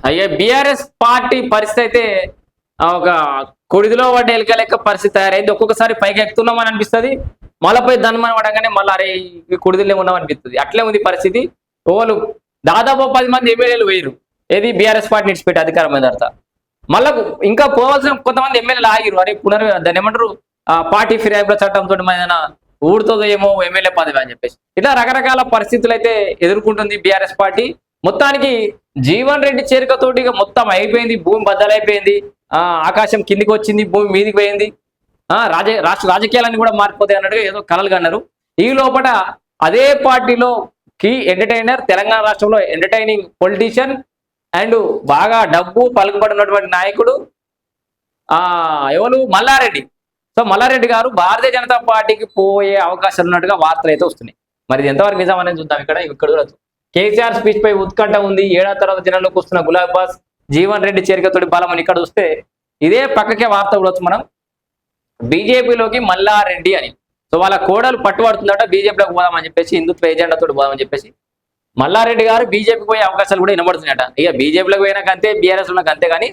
అయ్యా BRS party పరిస్థితి అయితే ఒక కొడిదిలో పడ్డ ఎలుక లెక్క పరిస్థితి తయారైంది. ఒక్కొక్కసారి పైకి ఎక్కుతున్నామని అనిపిస్తుంది, మళ్ళీ ధనమని పడగానే మళ్ళీ అరే ఈ కొడిదిలో ఉన్నామనిపిస్తుంది. అట్లే ఉంది పరిస్థితి. ఓళ్ళు దాదాపు 10 మంది ఎమ్మెల్యేలు వేయరు, ఏది బీఆర్ఎస్ పార్టీ నిడిచిపెట్టి అధికారం మీద తర్వాత మళ్ళా ఇంకా పోవాల్సిన కొంతమంది ఎమ్మెల్యేలు ఆగిరు. అరే దాన్ని ఏమంటారు, పార్టీ ఫిర్యాదుల చట్టంతో ఏదైనా ఊడుతుందో ఏమో ఎమ్మెల్యే పదవి అని చెప్పేసి ఇట్లా రకరకాల పరిస్థితులు అయితే ఎదుర్కొంటుంది బీఆర్ఎస్ పార్టీ. మొత్తానికి జీవన్ రెడ్డి చేరికతోటి మొత్తం అయిపోయింది, భూమి బద్దలైపోయింది, ఆకాశం కిందికి వచ్చింది, భూమి మీదికి పోయింది, రాష్ట్ర రాజకీయాలన్నీ కూడా మారిపోతాయి అన్నట్టుగా ఏదో కలలు కన్నారు. ఈ లోపల అదే పార్టీలో కీ ఎంటర్టైనర్, తెలంగాణ రాష్ట్రంలో ఎంటర్టైనింగ్ పొలిటీషియన్ అండ్ బాగా డబ్బు పలుకుబడినటువంటి నాయకుడు ఎవరు మల్లారెడ్డి. సో మల్లారెడ్డి గారు భారతీయ జనతా పార్టీకి పోయే అవకాశాలు ఉన్నట్టుగా వార్తలు అయితే వస్తున్నాయి. మరి ఎంతవరకు నిజం అనేది చూద్దాం. ఇక్కడ చూడొచ్చు, కేసీఆర్ స్పీచ్ పై ఉత్కంఠ ఉంది. ఏడాది తర్వాత జనంలోకి వస్తున్న గులాబ్ బాస్ జీవన్ రెడ్డి చేరికతోటి బలం అని ఇక్కడ చూస్తే ఇదే పక్కకే వార్త చూడొచ్చు మనం, బీజేపీలోకి మల్లారెడ్డి అని. సో వాళ్ళ కోడలు పట్టుబడుతుందట, బీజేపీలోకి పోదామని చెప్పేసి, హిందుత్వ ఎజెండాతో పోదామని చెప్పేసి మల్లారెడ్డి గారు బీజేపీకి పోయే అవకాశాలు కూడా వినబడుతున్నాయట. ఇక బీజేపీలోకి పోయినాక అంతే, బీఆర్ఎస్ ఉన్నకు అంతే, కానీ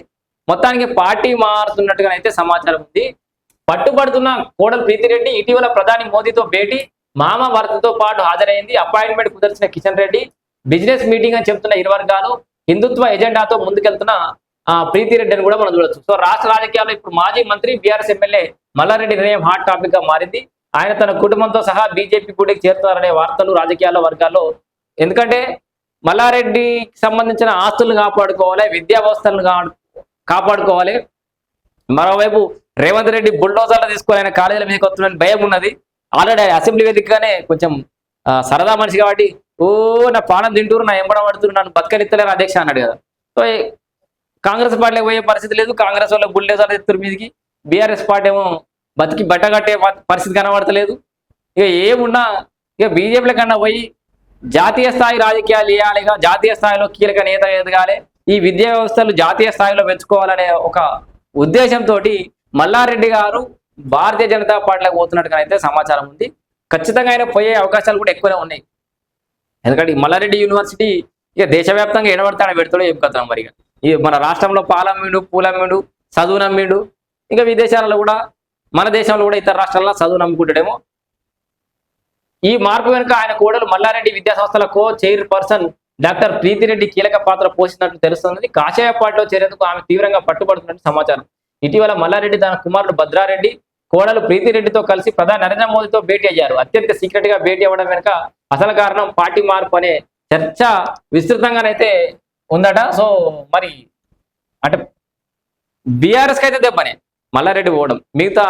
మొత్తానికి పార్టీ మారుతున్నట్టుగా అయితే సమాచారం ఉంది. పట్టుబడుతున్న కోడలు ప్రీతిరెడ్డి ఇటీవల ప్రధాని మోదీతో భేటీ, మామ భర్తతో పాటు హాజరైంది. అపాయింట్మెంట్ కుదిర్చిన కిషన్ రెడ్డి, బిజినెస్ మీటింగ్ అని చెప్తున్న ఇరు వర్గాలు, హిందుత్వ ఎజెండాతో ముందుకెళ్తున్న ప్రీతిరెడ్డి అని కూడా మనం చూడొచ్చు. సో రాష్ట్ర రాజకీయాల్లో ఇప్పుడు మాజీ మంత్రి బీఆర్ఎస్ ఎమ్మెల్యే మల్లారెడ్డి నిర్ణయం హాట్ టాపిక్ గా మారింది. ఆయన తన కుటుంబంతో సహా బీజేపీ కూడికి చేరుతున్నారనే వార్తలు రాజకీయాల వర్గాల్లో. ఎందుకంటే మల్లారెడ్డికి సంబంధించిన ఆస్తులను కాపాడుకోవాలి, విద్యా వ్యవస్థలను కాపాడుకోవాలి. మరోవైపు రేవంత్ రెడ్డి బుల్డోజర్లు తీసుకొని ఆయన కాలేజీల మీదకి వస్తున్న భయం ఉన్నది. ఆల్రెడీ అసెంబ్లీ వేదికగానే కొంచెం సరదా మనిషి కాబట్టి నా పానం తింటూరు, నా ఎంబడ పడుతున్నారు, నన్ను బతకనిత్తలేరు అధ్యక్ష అన్నాడు కదా. సో కాంగ్రెస్ పార్టీలోకి పోయే పరిస్థితి లేదు, కాంగ్రెస్ వాళ్ళ బుల్డోజర్లు ఎత్తురు మీదికి, బీఆర్ఎస్ పార్టీ ఏమో బతికి బట్టగట్టే పరిస్థితి కనబడతలేదు. ఇక ఏమున్నా ఇక బీజేపీల కన్నా పోయి జాతీయ స్థాయి రాజకీయాలు చేయాలి, జాతీయ స్థాయిలో కీలక నేత ఎదగాలి, ఈ విద్యా వ్యవస్థలు జాతీయ స్థాయిలో పెంచుకోవాలనే ఒక ఉద్దేశంతో మల్లారెడ్డి గారు భారతీయ జనతా పార్టీలోకి పోతున్నట్టుగా అయితే సమాచారం ఉంది. ఖచ్చితంగా ఆయన పోయే అవకాశాలు కూడా ఎక్కువనే ఉన్నాయి. ఎందుకంటే మల్లారెడ్డి యూనివర్సిటీ ఇక దేశవ్యాప్తంగా ఎడబడతాడు పెడతాడో చెప్పుకొస్తాం. మరి ఇక మన రాష్ట్రంలో పాలమ్మిండు, పూలమ్మిండు, చదువు నమ్మిండు, ఇంకా విదేశాలలో కూడా మన దేశంలో కూడా ఇతర రాష్ట్రాల్లో చదువు నమ్ముకుంటాడేమో. ఈ మార్పు వెనుక ఆయన కోడలు మల్లారెడ్డి విద్యా సంస్థల చైర్పర్సన్ డాక్టర్ ప్రీతిరెడ్డి కీలక పాత్ర పోషించినట్లు తెలుస్తున్నది. కాషాయ పార్టీలో చేరేందుకు ఆమె తీవ్రంగా పట్టుబడుతున్నట్టు సమాచారం. ఇటీవల మల్లారెడ్డి తన కుమారుడు భద్రారెడ్డి, కోడలు ప్రీతిరెడ్డితో కలిసి ప్రధాని నరేంద్ర మోదీతో భేటీ అయ్యారు. అత్యంత సీక్రెట్ గా భేటీ అవ్వడం వెనుక అసలు కారణం పార్టీ మార్పు అనే చర్చ విస్తృతంగానైతే ఉందట. సో మరి అంటే బీఆర్ఎస్ కి అయితే దెబ్బనే మల్లారెడ్డి పోవడం, మిగతా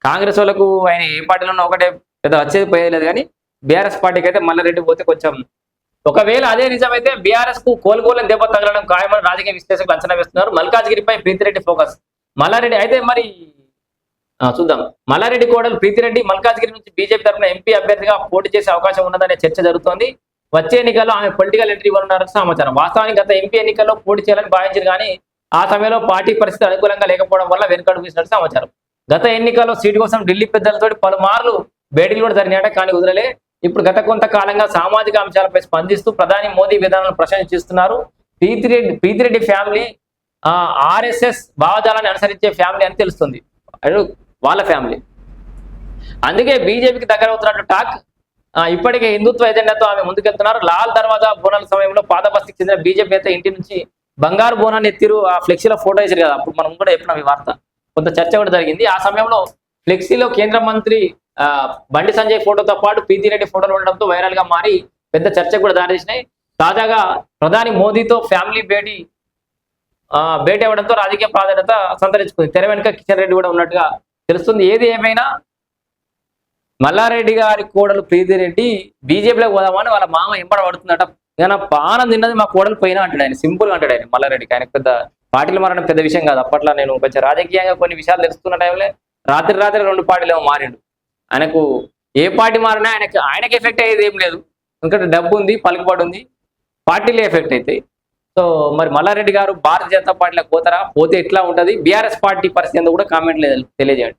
కాంగ్రెస్ వాళ్ళకు ఆయన ఏ పార్టీలో ఉన్నా ఒకటే పెద్ద వచ్చేది పోయేది, కానీ బీఆర్ఎస్ పార్టీకి అయితే మల్లారెడ్డి పోతే కొంచెం, ఒకవేళ అదే నిజమైతే బీఆర్ఎస్ కు కోలుకోలేని దెబ్బ తగలడం ఖాయమని రాజకీయ విశ్లేషకులు అంచనా వేస్తున్నారు. మల్కాజ్గిరిపై ప్రీతిరెడ్డి ఫోకస్. మల్లారెడ్డి అయితే మరి చూద్దాం, మల్లారెడ్డి కోడలు ప్రీతిరెడ్డి మల్కాజ్గిరి నుంచి బీజేపీ తరఫున ఎంపీ అభ్యర్థిగా పోటీ చేసే అవకాశం ఉన్నదనే చర్చ జరుగుతోంది. వచ్చే ఎన్నికల్లో ఆమె పొలిటికల్ ఎంట్రీ ఇవ్వనున్నారని సమాచారం. వాస్తవానికి గత ఎంపీ ఎన్నికల్లో పోటీ చేయాలని భావించారు, కానీ ఆ సమయంలో పార్టీ పరిస్థితి అనుకూలంగా లేకపోవడం వల్ల వెనుకడుగు వేసినట్టు సమాచారం. గత ఎన్నికల్లో సీటు కోసం ఢిల్లీ పెద్దలతో పలుమార్లు భేటీలు కూడా జరిగినాట, కానీ వదిలే. ఇప్పుడు గత కొంతకాలంగా సామాజిక అంశాలపై స్పందిస్తూ ప్రధాని మోదీ విధానాలను ప్రశంసిస్తున్నారు. ప్రీతిరెడ్డి ఫ్యామిలీ ఆర్ఎస్ఎస్ భావజాలాన్ని అనుసరించే ఫ్యామిలీ అని తెలుస్తుంది, వాళ్ళ ఫ్యామిలీ. అందుకే బీజేపీకి దగ్గర అవుతున్నట్టు టాక్. ఇప్పటికే హిందుత్వ ఎజెండాతో ఆమె ముందుకెళ్తున్నారు. లాల్ దర్వాజా బోనాల సమయంలో పాదబస్తీకి చెందిన బీజేపీ నేత ఇంటి నుంచి బంగారు బోనాన్ని ఎత్తిరు. ఆ ఫ్లెక్సీలో ఫోటో వేసారు కదా, అప్పుడు మనం కూడా చెప్పినాం ఈ వార్త, కొంత చర్చ కూడా జరిగింది. ఆ సమయంలో ఫ్లెక్సీలో కేంద్ర మంత్రి బండి సంజయ్ ఫోటోతో పాటు ప్రీతిరెడ్డి ఫోటోలు ఉండడంతో వైరల్ గా మారి పెద్ద చర్చకు కూడా దారితీసినాయి. తాజాగా ప్రధాని మోదీతో ఫ్యామిలీ భేటీ అవ్వడంతో రాజకీయ ప్రాధాన్యత సంతరించుకుంది. తెర వెనుక కిషన్ రెడ్డి కూడా ఉన్నట్టుగా తెలుస్తుంది. ఏది ఏమైనా మల్లారెడ్డి గారి కోడలు ప్రీతిరెడ్డి బీజేపీలోకి పోదామని వాళ్ళ మామ ఎంబడ పడుతుందట. ఏదైనా పానం తిన్నది మా కోడలు పోయినా అంటాడు ఆయన, సింపుల్ గా అంటాడు ఆయన మల్లారెడ్డికి. ఆయన పెద్ద పార్టీలు మారడం పెద్ద విషయం కాదు. అప్పట్లో నేను కొంచెం రాజకీయంగా కొన్ని విషయాలు తెలుస్తున్న టైంలో రాత్రి 2 పార్టీలు ఏమో మారిండు. ఆయనకు ఏ పార్టీ మారినా ఆయనకి ఎఫెక్ట్ అయ్యేది ఏం లేదు, ఎందుకంటే డబ్బు ఉంది, పలుకుబడి ఉంది, పార్టీలే ఎఫెక్ట్ అవుతాయి. సో మరి మల్లారెడ్డి గారు భారతీయ జనతా పార్టీలోకి పోతారా, పోతే ఎట్లా ఉంటుంది, బీఆర్ఎస్ పార్టీ పరిస్థితి కూడా కామెంట్లు తెలియజేయండి.